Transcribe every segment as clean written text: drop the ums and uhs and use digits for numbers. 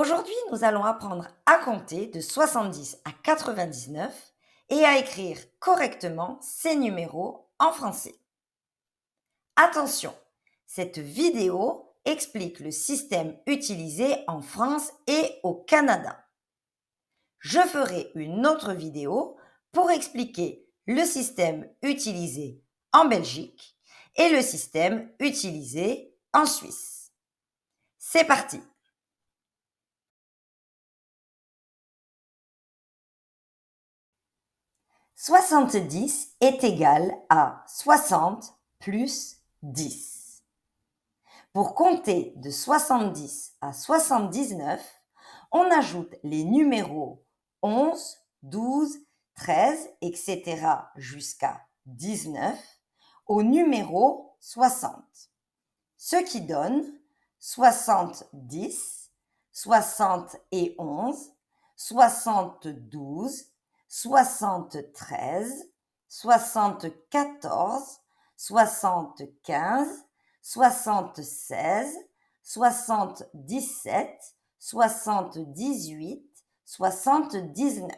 Aujourd'hui, nous allons apprendre à compter de 70 à 99 et à écrire correctement ces numéros en français. Attention, cette vidéo explique le système utilisé en France et au Canada. Je ferai une autre vidéo pour expliquer le système utilisé en Belgique et le système utilisé en Suisse. C'est parti! 70 est égal à 60 plus 10. Pour compter de 70 à 79, on ajoute les numéros 11, 12, 13, etc. jusqu'à 19 au numéro 60, ce qui donne 70, 71, 72, 73, 74, 75, 76, 77, 78, 79.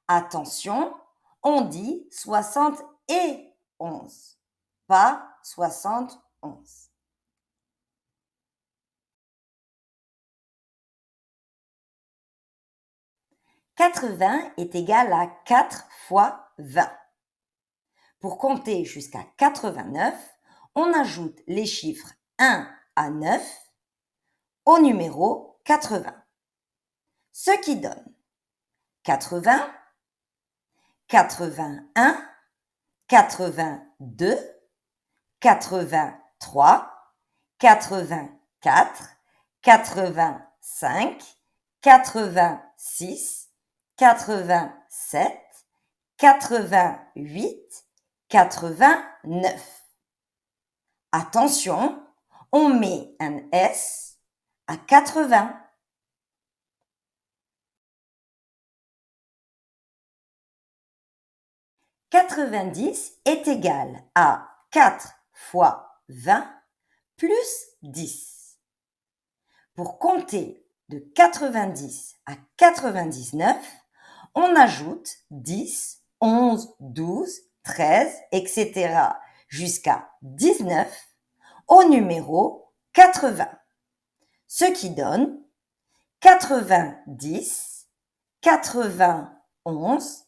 Attention, on dit 71, pas 71. 80 est égal à 4 fois 20. Pour compter jusqu'à 89, on ajoute les chiffres 1 à 9 au numéro 80, ce qui donne 80, 81, 82, 83, 84, 85, 86, 87, 88, 89. Attention, on met un S à 80. « 90 est égal à 4 fois 20 plus 10. Pour compter de 90 à 99, on ajoute 10, 11, 12, 13, etc. jusqu'à 19 au numéro 80, ce qui donne 90, 91,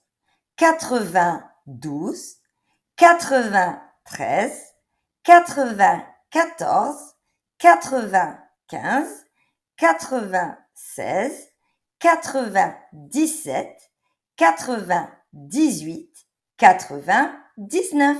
92, 93, 94, 95, 96, 97, 98, 99.